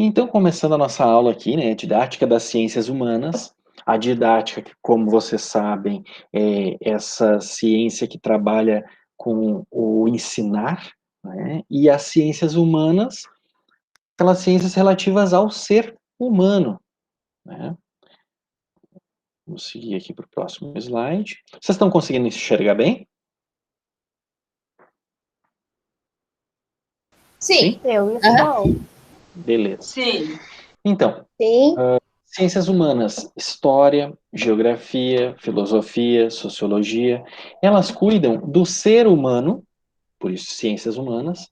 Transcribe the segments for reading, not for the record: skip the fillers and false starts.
Então, começando a nossa aula aqui, né, didática das ciências humanas, a didática, que, como vocês sabem, é essa ciência que trabalha com o ensinar, né, e as ciências humanas, aquelas ciências relativas ao ser humano, né. Vamos seguir aqui para o próximo slide. Vocês estão conseguindo enxergar bem? Sim. Sim? Eu estou. Beleza. Sim. Então, Sim. ciências humanas, história, geografia, filosofia, sociologia, elas cuidam do ser humano, por isso ciências humanas,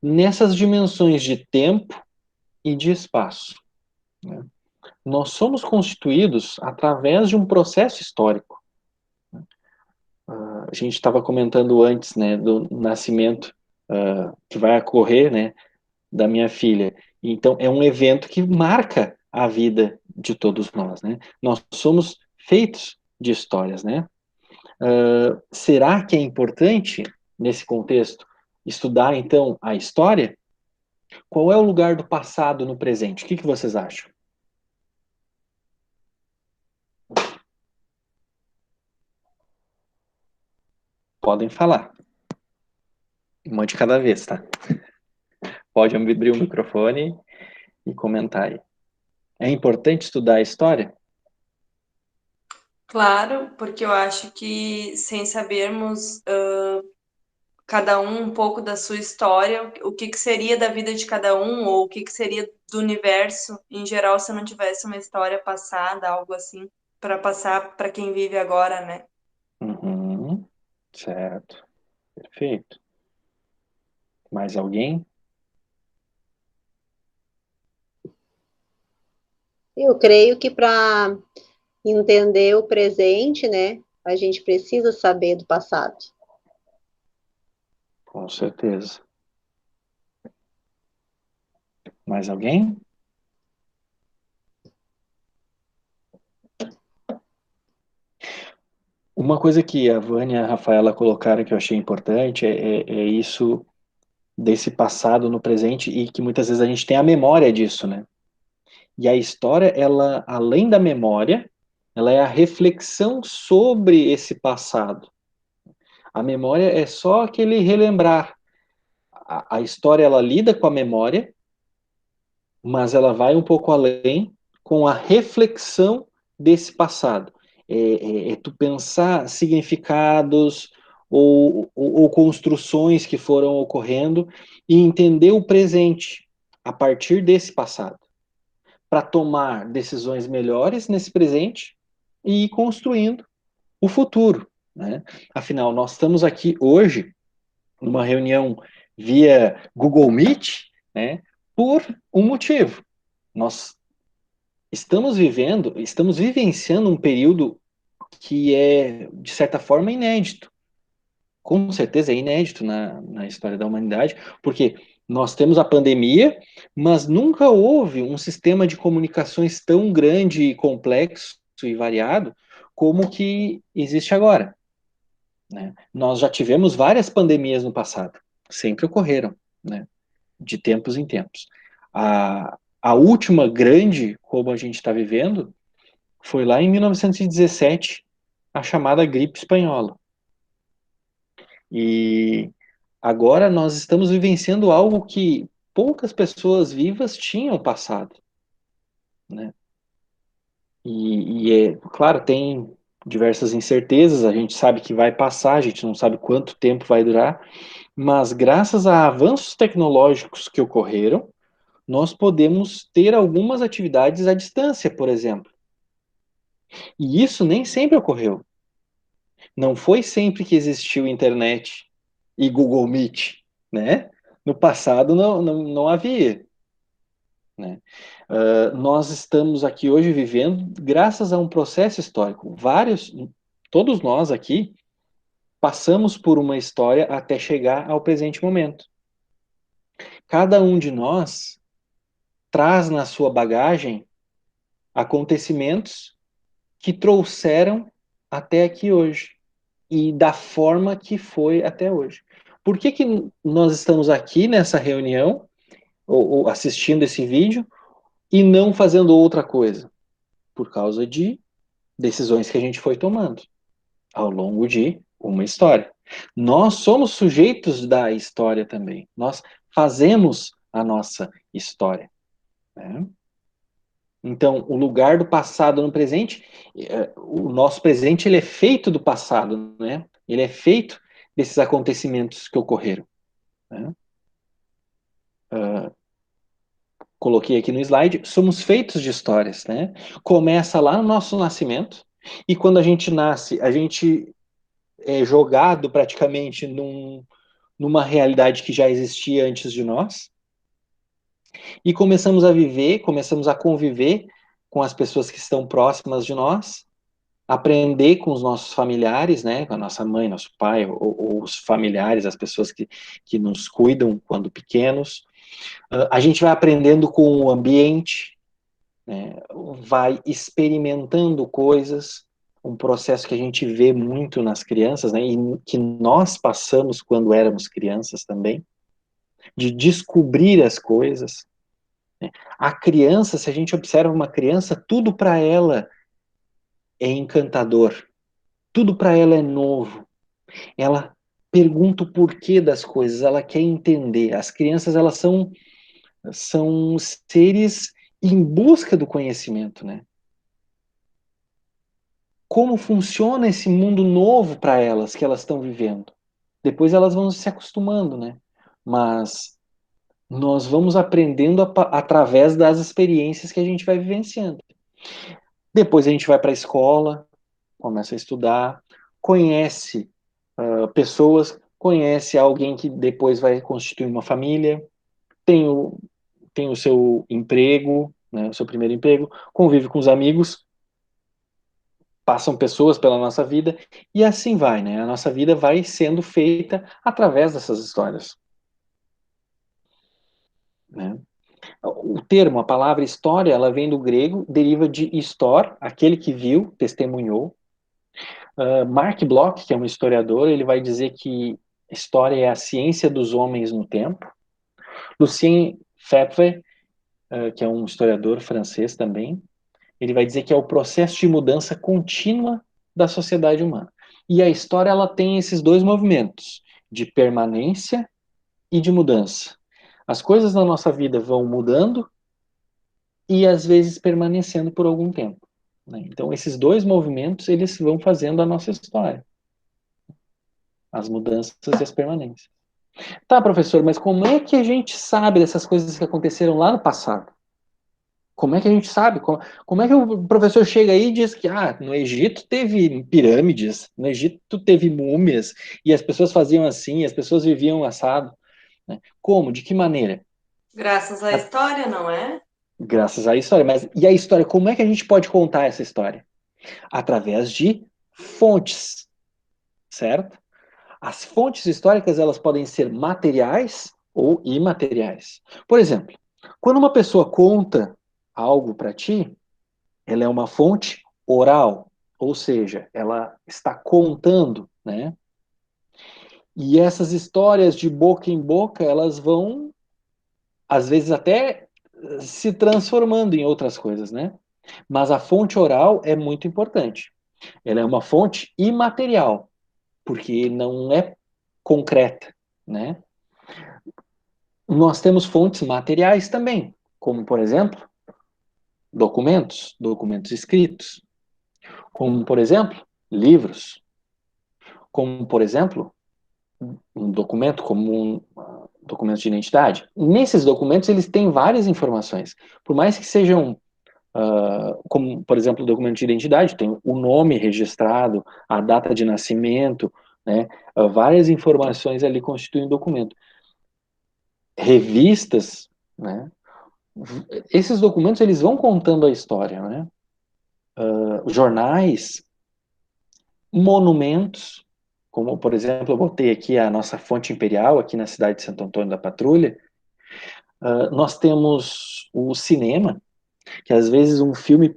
nessas dimensões de tempo e de espaço, né? Nós somos constituídos através de um processo histórico. A gente estava comentando antes, né, do nascimento que vai ocorrer, né, da minha filha. Então, é um evento que marca a vida de todos nós, né? Nós somos feitos de histórias, né? Será que é importante, nesse contexto, estudar, então, a história? Qual é o lugar do passado no presente? O que vocês acham? Podem falar. Uma de cada vez, tá? Pode abrir o microfone e comentar aí. É importante estudar a história? Claro, porque eu acho que sem sabermos cada um pouco da sua história, o que que seria da vida de cada um, ou o que que seria do universo em geral se não tivesse uma história passada, algo assim, para passar para quem vive agora, né? Uhum, certo. Perfeito. Mais alguém? Eu creio que para entender o presente, né, a gente precisa saber do passado. Com certeza. Mais alguém? Uma coisa que a Vânia e a Rafaela colocaram que eu achei importante é isso desse passado no presente e que muitas vezes a gente tem a memória disso, né? E a história, ela, além da memória, ela é a reflexão sobre esse passado. A memória é só aquele relembrar. A história, ela lida com a memória, mas ela vai um pouco além com a reflexão desse passado. É tu pensar significados ou construções que foram ocorrendo e entender o presente a partir desse passado, para tomar decisões melhores nesse presente e ir construindo o futuro, né? Afinal, nós estamos aqui hoje numa reunião via Google Meet, né, por um motivo. Nós estamos vivenciando um período que é, de certa forma, inédito. Com certeza é inédito na história da humanidade, porque nós temos a pandemia, mas nunca houve um sistema de comunicações tão grande e complexo e variado como o que existe agora, né? Nós já tivemos várias pandemias no passado, sempre ocorreram, né? De tempos em tempos. A última grande, como a gente está vivendo, foi lá em 1917, a chamada gripe espanhola. E agora nós estamos vivenciando algo que poucas pessoas vivas tinham passado, né? É claro, tem diversas incertezas, a gente sabe que vai passar, a gente não sabe quanto tempo vai durar, mas graças a avanços tecnológicos que ocorreram, nós podemos ter algumas atividades à distância, por exemplo. E isso nem sempre ocorreu. Não foi sempre que existiu internet e Google Meet, né? No passado não havia, né? Nós estamos aqui hoje vivendo graças a um processo histórico. Todos nós aqui passamos por uma história até chegar ao presente momento. Cada um de nós traz na sua bagagem acontecimentos que trouxeram até aqui hoje e da forma que foi até hoje. Por que nós estamos aqui nessa reunião ou assistindo esse vídeo? e não fazendo outra coisa? Por causa de decisões que a gente foi tomando ao longo de uma história. Nós somos sujeitos da história também. Nós fazemos a nossa história, né? Então, o lugar do passado no presente, o nosso presente ele é feito do passado, né? Ele é feito desses acontecimentos que ocorreram, né? Coloquei aqui no slide, somos feitos de histórias, né? Começa lá no nosso nascimento, e quando a gente nasce, a gente é jogado praticamente numa realidade que já existia antes de nós, e começamos a viver, começamos a conviver com as pessoas que estão próximas de nós, aprender com os nossos familiares, né, com a nossa mãe, nosso pai, ou os familiares, as pessoas que nos cuidam quando pequenos. A gente vai aprendendo com o ambiente, né, vai experimentando coisas, um processo que a gente vê muito nas crianças, né, e que nós passamos quando éramos crianças também, de descobrir as coisas. Né. A criança, se a gente observa uma criança, tudo para ela é encantador, tudo para ela é novo. Ela pergunta o porquê das coisas, ela quer entender. As crianças, elas são seres em busca do conhecimento, né? Como funciona esse mundo novo para elas que elas estão vivendo? Depois elas vão se acostumando, né? Mas nós vamos aprendendo através das experiências que a gente vai vivenciando. Depois a gente vai para a escola, começa a estudar, conhece pessoas, conhece alguém que depois vai constituir uma família, tem o seu emprego, né, o seu primeiro emprego, convive com os amigos, passam pessoas pela nossa vida, e assim vai, né? A nossa vida vai sendo feita através dessas histórias, né? O termo, a palavra história, ela vem do grego, deriva de histor, aquele que viu, testemunhou. Mark Bloch, que é um historiador, ele vai dizer que história é a ciência dos homens no tempo. Lucien Febvre, que é um historiador francês também, ele vai dizer que é o processo de mudança contínua da sociedade humana. E a história, ela tem esses dois movimentos, de permanência e de mudança. As coisas na nossa vida vão mudando e às vezes permanecendo por algum tempo, né? Então, esses dois movimentos, eles vão fazendo a nossa história, as mudanças e as permanências. Tá, professor, mas como é que a gente sabe dessas coisas que aconteceram lá no passado? Como é que a gente sabe? Como é que o professor chega aí e diz que no Egito teve pirâmides, no Egito teve múmias, e as pessoas faziam assim, as pessoas viviam assado, né? Como? De que maneira? Graças à história, não é? Graças à história. Mas e a história? Como é que a gente pode contar essa história? Através de fontes, certo? As fontes históricas, elas podem ser materiais ou imateriais. Por exemplo, quando uma pessoa conta algo para ti, ela é uma fonte oral, ou seja, ela está contando, né? E essas histórias de boca em boca, elas vão, às vezes, até se transformando em outras coisas, né? Mas a fonte oral é muito importante. Ela é uma fonte imaterial, porque não é concreta, né? Nós temos fontes materiais também, como, por exemplo, documentos escritos, como, por exemplo, livros, como, por exemplo, um documento como um documento de identidade. Nesses documentos, eles têm várias informações. Por mais que sejam, como, por exemplo, o documento de identidade, tem o nome registrado, a data de nascimento, né? Várias informações ali constituem um documento. Revistas, né? Esses documentos, eles vão contando a história, né? Jornais, monumentos, como, por exemplo, eu botei aqui a nossa fonte imperial, aqui na cidade de Santo Antônio da Patrulha. Nós temos o cinema, que às vezes um filme,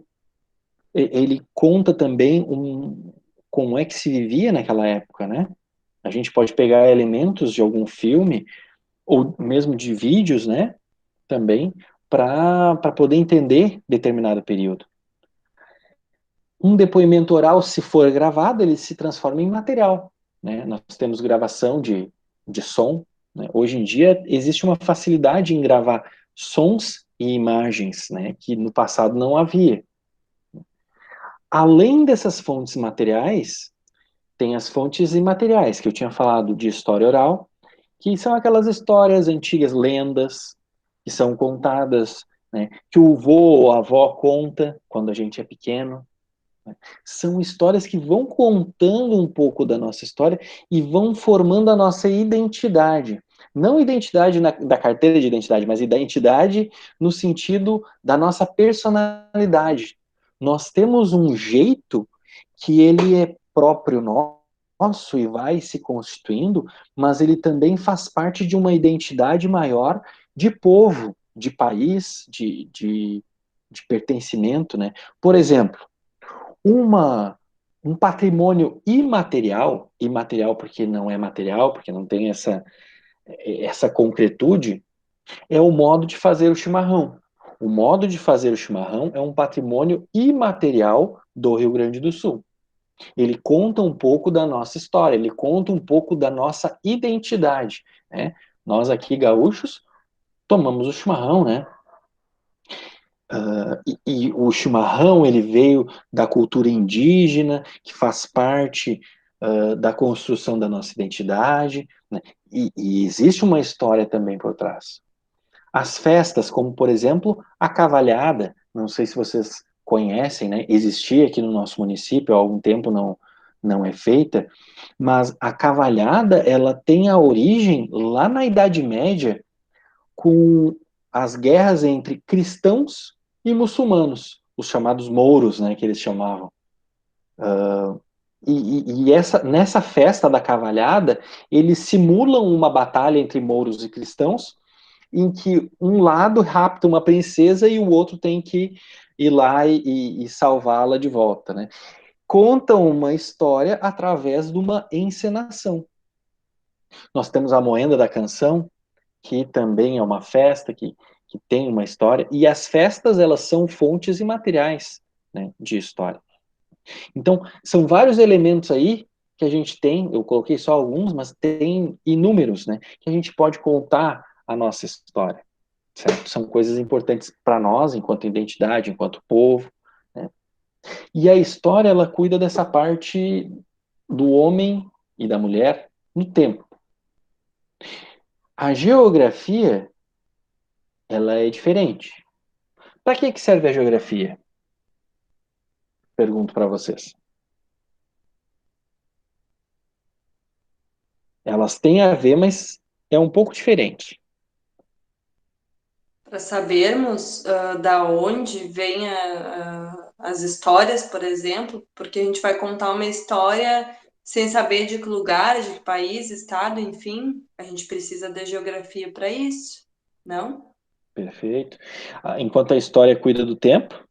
ele conta também como é que se vivia naquela época, né? A gente pode pegar elementos de algum filme, ou mesmo de vídeos, né? Também, para poder entender determinado período. Um depoimento oral, se for gravado, ele se transforma em material, né? Nós temos gravação de som, né? Hoje em dia existe uma facilidade em gravar sons e imagens, né? Que no passado não havia. Além dessas fontes materiais, tem as fontes imateriais, que eu tinha falado de história oral, que são aquelas histórias antigas, lendas, que são contadas, né? Que o vô ou a avó conta quando a gente é pequeno. São histórias que vão contando um pouco da nossa história e vão formando a nossa identidade. Não identidade da carteira de identidade, mas identidade no sentido da nossa personalidade. Nós temos um jeito que ele é próprio nosso e vai se constituindo, mas ele também faz parte de uma identidade maior de povo, de país, de pertencimento, né? Por exemplo, uma, um patrimônio imaterial porque não é material, porque não tem essa concretude, é o modo de fazer o chimarrão. O modo de fazer o chimarrão é um patrimônio imaterial do Rio Grande do Sul. Ele conta um pouco da nossa história, ele conta um pouco da nossa identidade, né? Nós aqui, gaúchos, tomamos o chimarrão, né? E o chimarrão ele veio da cultura indígena, que faz parte da construção da nossa identidade, né? E existe uma história também por trás. As festas, como por exemplo a cavalhada, não sei se vocês conhecem, né? Existia aqui no nosso município, há algum tempo não é feita, mas a cavalhada ela tem a origem lá na Idade Média, com as guerras entre cristãos e muçulmanos, os chamados mouros, né, que eles chamavam. Nessa festa da cavalhada, eles simulam uma batalha entre mouros e cristãos, em que um lado rapta uma princesa e o outro tem que ir lá e salvá-la de volta, né? Contam uma história através de uma encenação. Nós temos a Moenda da Canção, que também é uma festa que tem uma história, e as festas, elas são fontes imateriais, né, de história. Então, são vários elementos aí que a gente tem, eu coloquei só alguns, mas tem inúmeros, né, que a gente pode contar a nossa história, certo? São coisas importantes para nós, enquanto identidade, enquanto povo, né? E a história, ela cuida dessa parte do homem e da mulher no tempo. A geografia, ela é diferente. Para que serve a geografia? Pergunto para vocês. Elas têm a ver, mas é um pouco diferente. Para sabermos da onde vêm as histórias, por exemplo, porque a gente vai contar uma história sem saber de que lugar, de que país, estado, enfim, a gente precisa da geografia para isso, não? Perfeito. Enquanto a história cuida do tempo,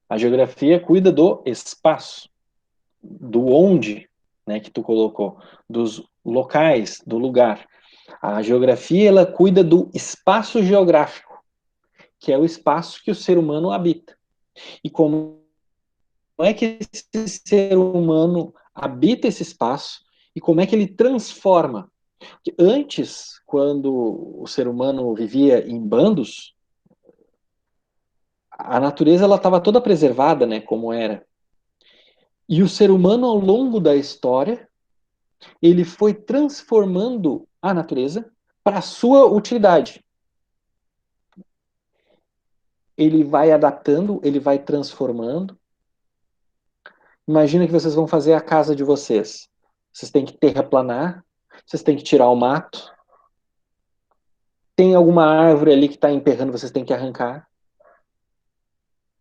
a geografia cuida do espaço, do onde, né, que tu colocou, dos locais, do lugar. A geografia, ela cuida do espaço geográfico, que é o espaço que o ser humano habita. E como é que esse ser humano habita esse espaço e como é que ele transforma. Porque antes, quando o ser humano vivia em bandos, a natureza ela estava toda preservada, né, como era. E o ser humano, ao longo da história, ele foi transformando a natureza para a sua utilidade. Ele vai adaptando, ele vai transformando. Imagina que vocês vão fazer a casa de vocês. Vocês têm que terraplanar, vocês têm que tirar o mato. Tem alguma árvore ali que está emperrando, vocês têm que arrancar.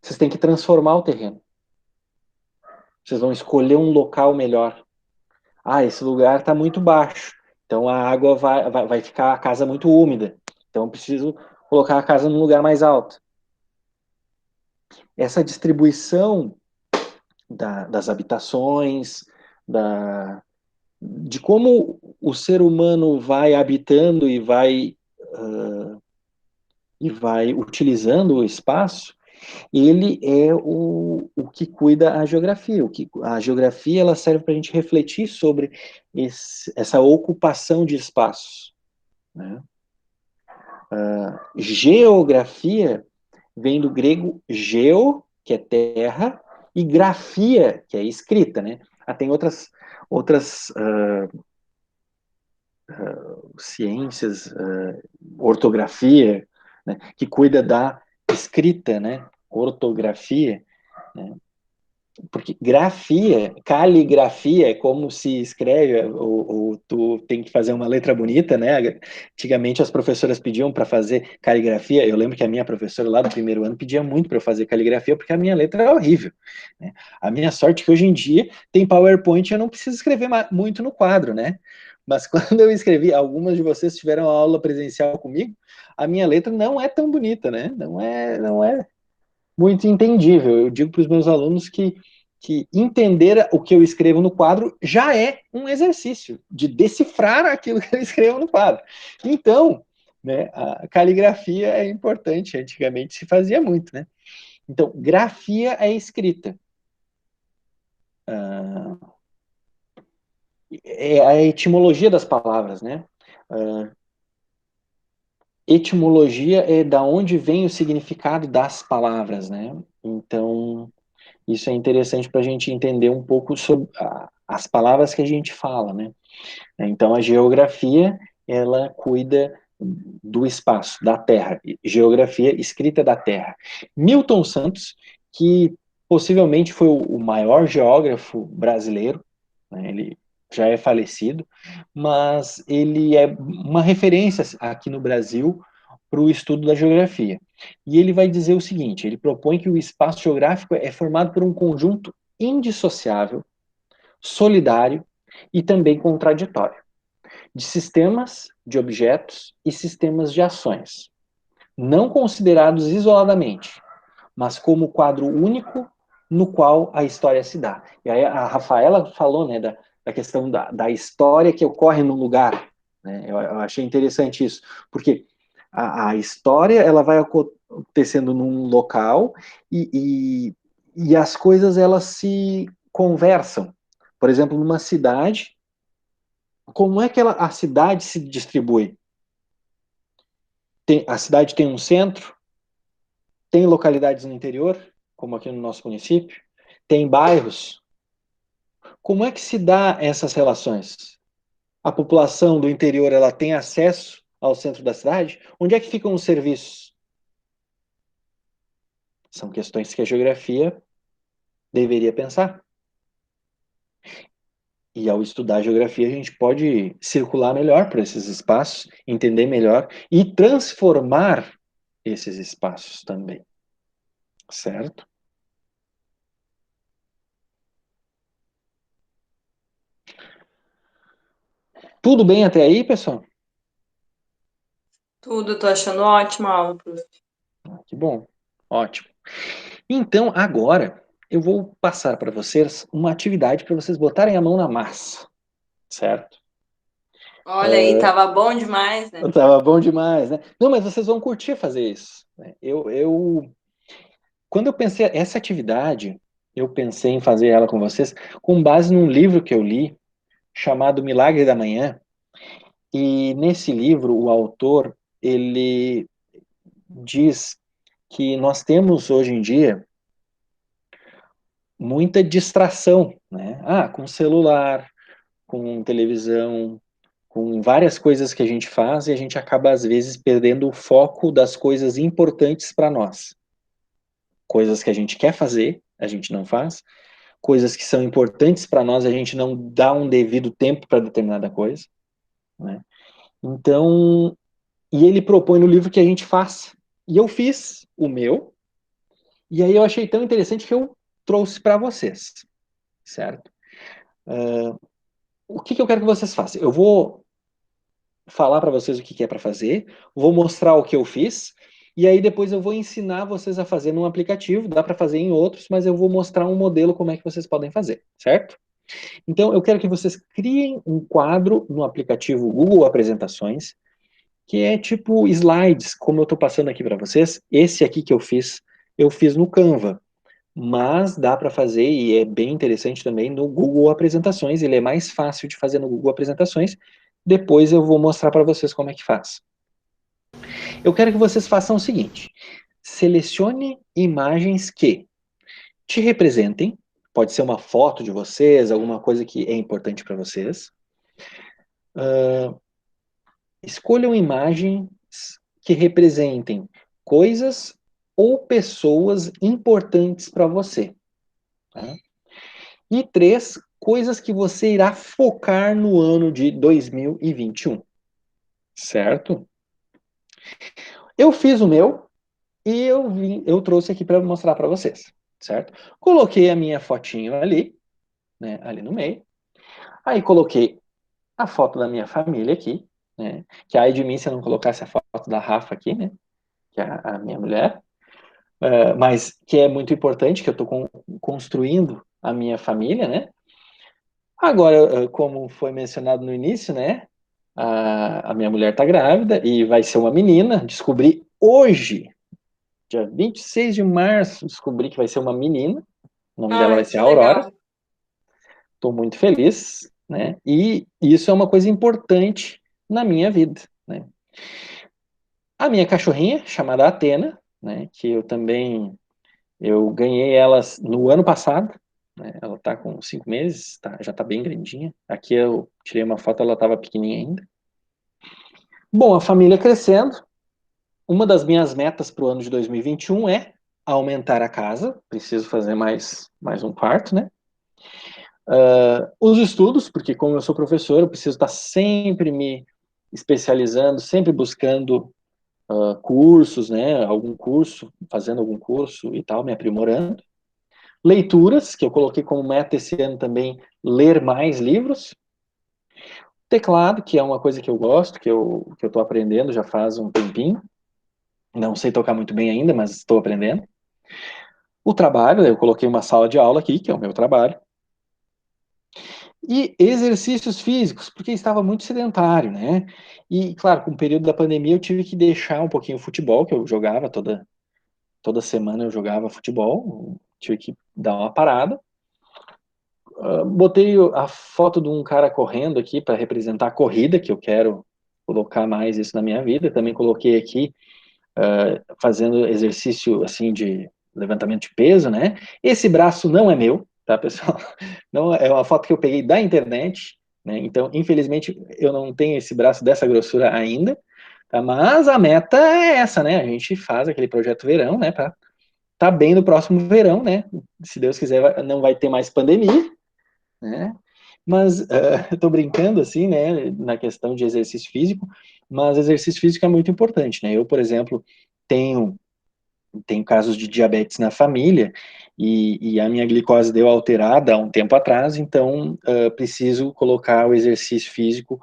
Vocês têm que transformar o terreno. Vocês vão escolher um local melhor. Ah, esse lugar está muito baixo. Então a água vai ficar a casa muito úmida. Então eu preciso colocar a casa num lugar mais alto. Essa distribuição das habitações, de como o ser humano vai habitando e vai e vai utilizando o espaço, ele é o que cuida a geografia. A geografia ela serve para a gente refletir sobre essa ocupação de espaços, né? Geografia vem do grego geo, que é terra, e grafia, que é escrita, né? Tem outras ciências, ortografia, né, que cuida da escrita, né? Ortografia, né? Porque grafia, caligrafia é como se escreve, ou tu tem que fazer uma letra bonita, né? Antigamente as professoras pediam para fazer caligrafia. Eu lembro que a minha professora lá do primeiro ano pedia muito para eu fazer caligrafia, porque a minha letra era horrível, né? A minha sorte é que hoje em dia tem PowerPoint e eu não preciso escrever muito no quadro, né? Mas quando eu escrevi, algumas de vocês tiveram aula presencial comigo, a minha letra não é tão bonita, né? Não é muito entendível. Eu digo para os meus alunos que entender o que eu escrevo no quadro já é um exercício de decifrar aquilo que eu escrevo no quadro. Então, né, a caligrafia é importante, antigamente se fazia muito, né? Então, grafia é escrita. É a etimologia das palavras, né? Etimologia é da onde vem o significado das palavras, né? Então, isso é interessante para a gente entender um pouco sobre as palavras que a gente fala, né? Então, a geografia, ela cuida do espaço, da terra. Geografia escrita da terra. Milton Santos, que possivelmente foi o maior geógrafo brasileiro, né? Ele já é falecido, mas ele é uma referência aqui no Brasil para o estudo da geografia. E ele vai dizer o seguinte: ele propõe que o espaço geográfico é formado por um conjunto indissociável, solidário e também contraditório, de sistemas de objetos e sistemas de ações, não considerados isoladamente, mas como quadro único no qual a história se dá. E aí a Rafaela falou, né, da questão da história que ocorre no lugar, né? Eu achei interessante isso, porque a história ela vai acontecendo num local e as coisas elas se conversam. Por exemplo, numa cidade, como é que a cidade se distribui? A cidade tem um centro, tem localidades no interior, como aqui no nosso município, tem bairros. Como é que se dá essas relações? A população do interior ela tem acesso ao centro da cidade? Onde é que ficam os serviços? São questões que a geografia deveria pensar. E ao estudar a geografia, a gente pode circular melhor por esses espaços, entender melhor e transformar esses espaços também. Certo? Tudo bem até aí, pessoal? Tudo, tô achando ótima a aula, prof. Que bom. Ótimo. Então, agora, eu vou passar para vocês uma atividade para vocês botarem a mão na massa. Certo? Olha aí, tava bom demais, né? Tava bom demais, né? Não, mas vocês vão curtir fazer isso, né? Quando eu pensei essa atividade, eu pensei em fazer ela com vocês com base num livro que eu li chamado Milagre da Manhã. E nesse livro, o autor, ele diz que nós temos hoje em dia muita distração, né? Com celular, com televisão, com várias coisas que a gente faz e a gente acaba, às vezes, perdendo o foco das coisas importantes para nós. Coisas que a gente quer fazer, a gente não faz. Coisas que são importantes para nós, a gente não dá um devido tempo para determinada coisa, né? Então, e ele propõe no livro que a gente faça. E eu fiz o meu, e aí eu achei tão interessante que eu trouxe para vocês, certo? O que eu quero que vocês façam? Eu vou falar para vocês o que é para fazer, vou mostrar o que eu fiz, e aí depois eu vou ensinar vocês a fazer num aplicativo, dá para fazer em outros, mas eu vou mostrar um modelo como é que vocês podem fazer, certo? Então eu quero que vocês criem um quadro no aplicativo Google Apresentações que é tipo slides, como eu estou passando aqui para vocês. Esse aqui que eu fiz no Canva, mas dá para fazer, e é bem interessante também, no Google Apresentações. Ele é mais fácil de fazer no Google Apresentações. Depois eu vou mostrar para vocês como é que faz. Eu quero que vocês façam o seguinte: selecione imagens que te representem. Pode ser uma foto de vocês, alguma coisa que é importante para vocês. Escolham imagens que representem coisas ou pessoas importantes para você. Tá? E 3, coisas que você irá focar no ano de 2021. Certo? Eu fiz o meu e eu trouxe aqui para mostrar para vocês. Certo? Coloquei a minha fotinho ali, né, ali no meio. Aí coloquei a foto da minha família aqui, né? Que ai de mim se eu não colocasse a foto da Rafa aqui, né? Que é a minha mulher. Mas que é muito importante, que eu estou construindo a minha família, né? Agora, como foi mencionado no início, né? A minha mulher está grávida e vai ser uma menina. Descobri hoje, dia 26 de março, descobri que vai ser uma menina. O nome dela vai Ai, ser que Aurora. legal. Estou muito feliz, né? E isso é uma coisa importante na minha vida, né? A minha cachorrinha, chamada Atena, né? Que eu ganhei ela no ano passado, né? Ela está com 5 meses, já está bem grandinha. Aqui eu tirei uma foto, ela estava pequenininha ainda. Bom, a família crescendo. Uma das minhas metas para o ano de 2021 é aumentar a casa. Preciso fazer mais um quarto, né? Os estudos, porque como eu sou professor, eu preciso estar sempre me especializando, sempre buscando cursos, né? Algum curso, fazendo algum curso e tal, me aprimorando. Leituras, que eu coloquei como meta esse ano também, ler mais livros. Teclado, que é uma coisa que eu gosto, que eu estou aprendendo já faz um tempinho. Não sei tocar muito bem ainda, mas estou aprendendo. O trabalho, eu coloquei uma sala de aula aqui, que é o meu trabalho. E exercícios físicos, porque estava muito sedentário, né? E, claro, com o período da pandemia eu tive que deixar um pouquinho o futebol, que eu jogava toda semana eu jogava futebol, tive que dar uma parada. Botei a foto de um cara correndo aqui para representar a corrida, que eu quero colocar mais isso na minha vida. Também coloquei aqui fazendo exercício assim de levantamento de peso, né? Esse braço não é meu, tá, pessoal? Não é uma foto que eu peguei da internet, né? Então, infelizmente, eu não tenho esse braço dessa grossura ainda, tá? Mas a meta é essa, né? A gente faz aquele projeto verão, né? Para tá bem no próximo verão, né? Se Deus quiser, não vai ter mais pandemia, né? Mas eu tô brincando assim, né, na questão de exercício físico, mas exercício físico é muito importante, né? Eu, por exemplo, tenho casos de diabetes na família e a minha glicose deu alterada há um tempo atrás, então preciso colocar o exercício físico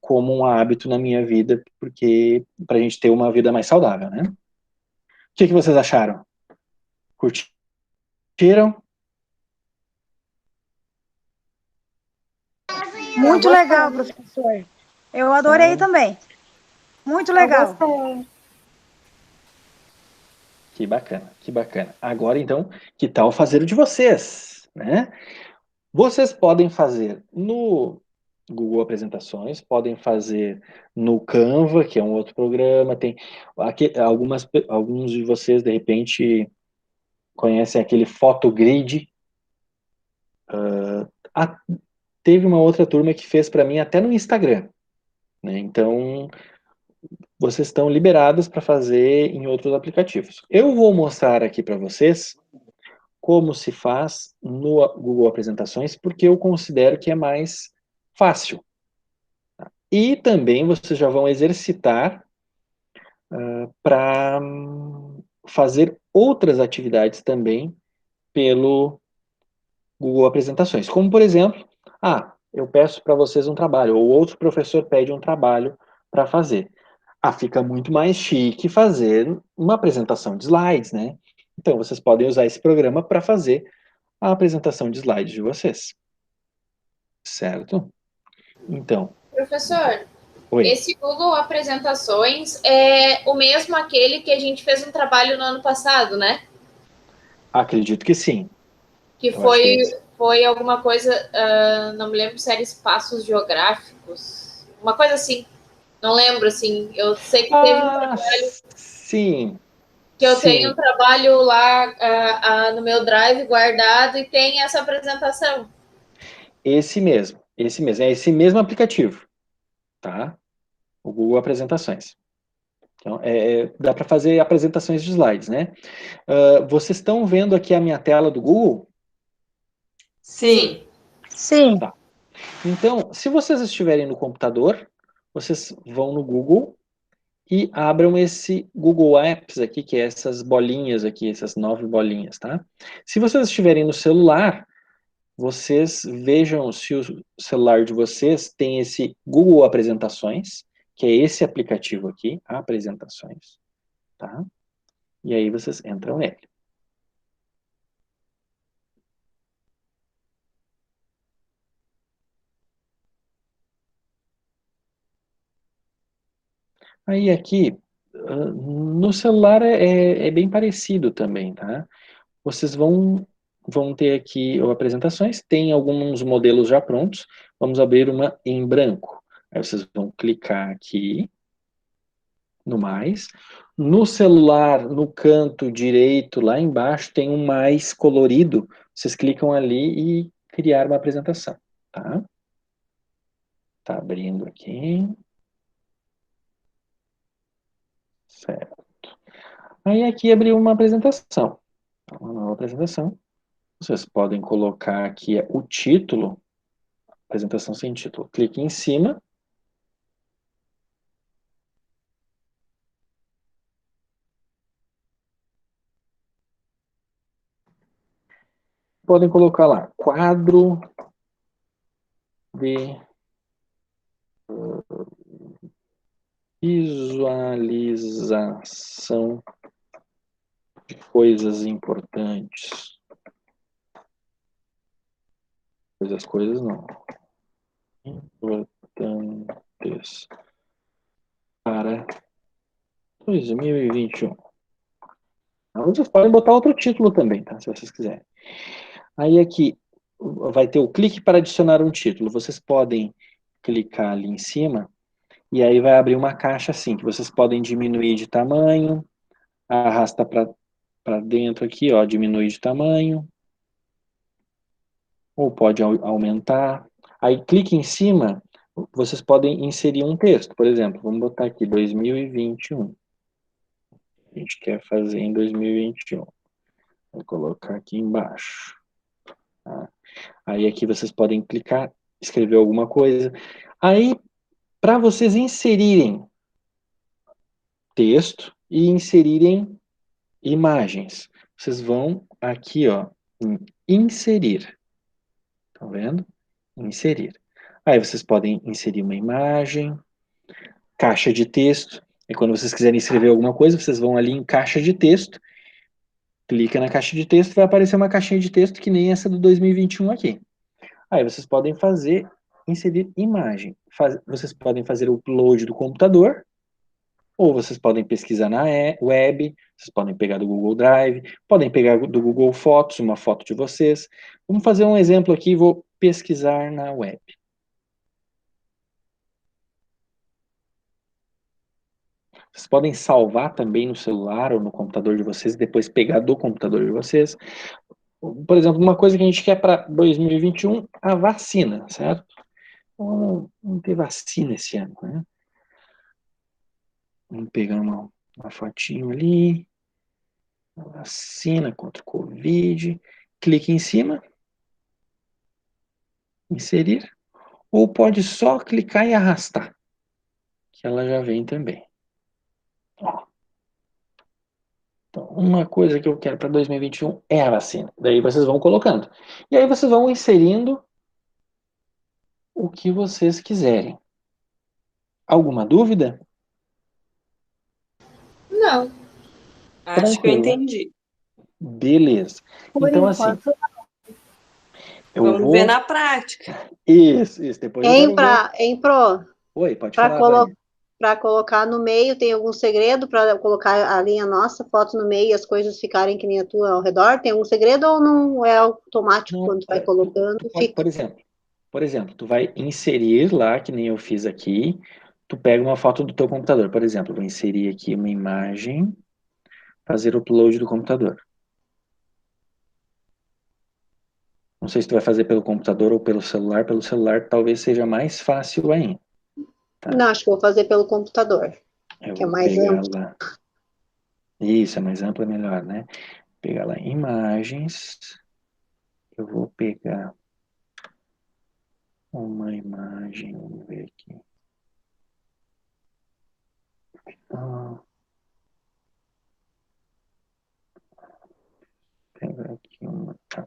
como um hábito na minha vida, porque para a gente ter uma vida mais saudável, né? O que vocês acharam? Curtiram? Muito legal, professor. Eu adorei Tá. também. Muito Eu legal. gostei. Que bacana, que bacana. Agora, então, que tal fazer o de vocês, né? Vocês podem fazer no Google Apresentações, podem fazer no Canva, que é um outro programa, tem alguns de vocês, de repente, conhecem aquele Photogrid. Ah, teve uma outra turma que fez para mim até no Instagram, né? Então, vocês estão liberados para fazer em outros aplicativos. Eu vou mostrar aqui para vocês como se faz no Google Apresentações, porque eu considero que é mais fácil. E também vocês já vão exercitar para fazer outras atividades também pelo Google Apresentações. Como, por exemplo, eu peço para vocês um trabalho, ou outro professor pede um trabalho para fazer. Fica muito mais chique fazer uma apresentação de slides, né? Então, vocês podem usar esse programa para fazer a apresentação de slides de vocês. Certo? Então, Professor, Oi. Esse Google Apresentações é o mesmo aquele que a gente fez um trabalho no ano passado, né? Acredito que sim. Que Eu acho que é esse. foi alguma coisa, não me lembro se era espaços geográficos, uma coisa assim. Não lembro, assim. Eu sei que teve um trabalho. Sim. Que eu Sim. tenho um trabalho lá no meu Drive guardado e tem essa apresentação. Esse mesmo. É esse mesmo aplicativo, tá? O Google Apresentações. Então, dá para fazer apresentações de slides, né? Vocês estão vendo aqui a minha tela do Google? Sim. Sim. Tá. Então, se vocês estiverem no computador, vocês vão no Google e abram esse Google Apps aqui, que é essas bolinhas aqui, essas 9 bolinhas, tá? Se vocês estiverem no celular, vocês vejam se o celular de vocês tem esse Google Apresentações, que é esse aplicativo aqui, Apresentações, tá? E aí vocês entram nele. Aí aqui, no celular é bem parecido também, tá? Vocês vão ter aqui o apresentações, tem alguns modelos já prontos. Vamos abrir uma em branco. Aí vocês vão clicar aqui no mais. No celular, no canto direito, lá embaixo, tem um mais colorido. Vocês clicam ali e criar uma apresentação, tá? Tá abrindo aqui. Certo. Aí aqui abriu uma apresentação. Uma nova apresentação. Vocês podem colocar aqui o título, apresentação sem título. Clique em cima. Podem colocar lá, quadro de visualização de coisas importantes. Coisas não. Importantes para 2021. Vocês podem botar outro título também, tá? Se vocês quiserem. Aí aqui vai ter o clique para adicionar um título. Vocês podem clicar ali em cima e aí vai abrir uma caixa assim, que vocês podem diminuir de tamanho, arrasta para dentro aqui, ó, diminuir de tamanho, ou pode aumentar. Aí clique em cima, vocês podem inserir um texto, por exemplo, vamos botar aqui 2021. A gente quer fazer em 2021. Vou colocar aqui embaixo. Tá? Aí aqui vocês podem clicar, escrever alguma coisa. Aí, para vocês inserirem texto e inserirem imagens, vocês vão aqui, ó, em inserir. Estão vendo? Inserir. Aí vocês podem inserir uma imagem, caixa de texto. E quando vocês quiserem escrever alguma coisa, vocês vão ali em caixa de texto, clica na caixa de texto, vai aparecer uma caixinha de texto que nem essa do 2021 aqui. Aí vocês podem inserir imagem. Vocês podem fazer o upload do computador, ou vocês podem pesquisar na web, vocês podem pegar do Google Drive, podem pegar do Google Fotos, uma foto de vocês. Vamos fazer um exemplo aqui, vou pesquisar na web. Vocês podem salvar também no celular ou no computador de vocês e depois pegar do computador de vocês. Por exemplo, uma coisa que a gente quer para 2021, a vacina, certo? Vamos ter vacina esse ano, né? Vamos pegar uma fotinho ali. Vacina contra o Covid. Clique em cima. Inserir. Ou pode só clicar e arrastar, que ela já vem também. Ó. Então, uma coisa que eu quero para 2021 é a vacina. Daí vocês vão colocando. E aí vocês vão inserindo o que vocês quiserem. Alguma dúvida? Não. Acho que eu Tranquilo, né? entendi. Beleza. Por Então, assim, enquanto, eu Vamos vou... ver na prática. Isso. Depois eu Hein, quero ver. Pro? Oi, pode Para falar, Vânia. colocar no meio, tem algum segredo para colocar ali a nossa foto no meio e as coisas ficarem que nem a tua ao redor? Tem algum segredo ou não é automático Não, quando tu vai colocando? tu pode, Fica. por exemplo, tu vai inserir lá, que nem eu fiz aqui, tu pega uma foto do teu computador, por exemplo, vou inserir aqui uma imagem, fazer o upload do computador. Não sei se tu vai fazer pelo computador ou pelo celular talvez seja mais fácil ainda. Tá. Não, acho que vou fazer pelo computador, Eu que é vou mais pegar amplo. lá. Isso, é mais amplo, é melhor, né? Pegar lá imagens. Eu vou pegar uma imagem, vamos ver aqui. Ah, pegar aqui uma. Tá.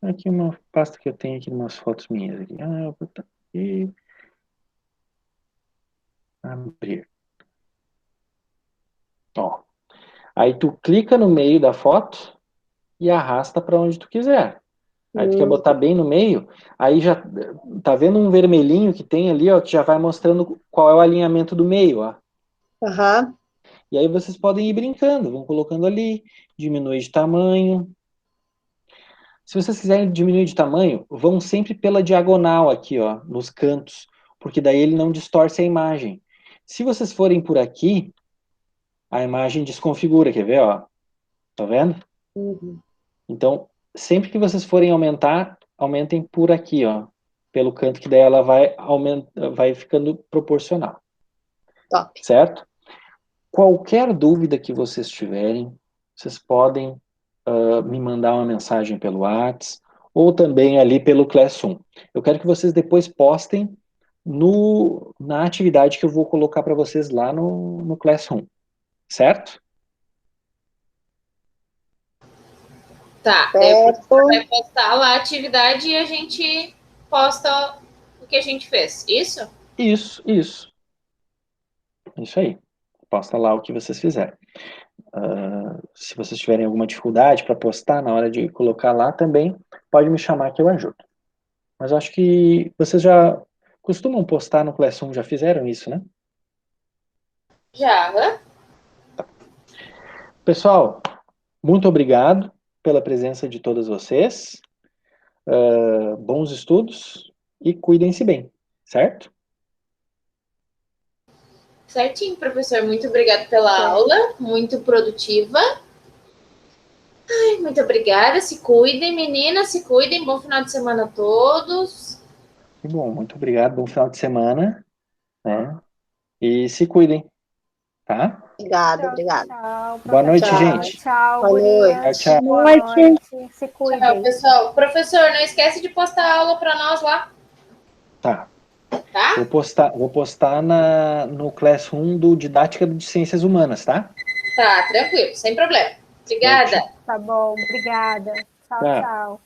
Aqui uma pasta que eu tenho aqui, umas fotos minhas aqui. Ah, eu vou botar aqui. Abrir. Ó. Aí tu clica no meio da foto e arrasta para onde tu quiser. Aí tu quer botar bem no meio, aí já tá vendo um vermelhinho que tem ali, ó, que já vai mostrando qual é o alinhamento do meio, ó. Aham. E aí vocês podem ir brincando, vão colocando ali, diminui de tamanho. Se vocês quiserem diminuir de tamanho, vão sempre pela diagonal aqui, ó, nos cantos, porque daí ele não distorce a imagem. Se vocês forem por aqui, a imagem desconfigura, quer ver, ó? Tá vendo? Uhum. Então, sempre que vocês forem aumentar, aumentem por aqui, ó, pelo canto que daí ela vai vai ficando proporcional. Top. Certo? Qualquer dúvida que vocês tiverem, vocês podem me mandar uma mensagem pelo WhatsApp ou também ali pelo Classroom. Eu quero que vocês depois postem na atividade que eu vou colocar para vocês lá no Classroom. Certo? Tá, daí o professor vai postar lá a atividade e a gente posta o que a gente fez. Isso? Isso, isso. Isso aí. Posta lá o que vocês fizerem. Se vocês tiverem alguma dificuldade para postar na hora de colocar lá também, pode me chamar que eu ajudo. Mas eu acho que vocês já costumam postar no Classroom, já fizeram isso, né? Já, hã? Pessoal, muito obrigado pela presença de todas vocês. Bons estudos e cuidem-se bem, certo? Certinho, professor. Muito obrigada pela aula, muito produtiva. Ai, muito obrigada. Se cuidem, meninas, se cuidem. Bom final de semana a todos. Que bom, muito obrigado. Bom final de semana, né? E se cuidem, tá? Obrigada, obrigada. Tchau, Boa noite, Tchau. gente. Tchau, Boa gurias. noite. Tchau, tchau. Boa noite. noite. Se Tchau, cuidem. pessoal. Professor, não esquece de postar a aula para nós lá, Tá. tá? Vou postar no Classroom do Didática de Ciências Humanas, tá? Tá, tranquilo, sem problema. Obrigada. Tá bom, obrigada. Tchau, Tá. tchau.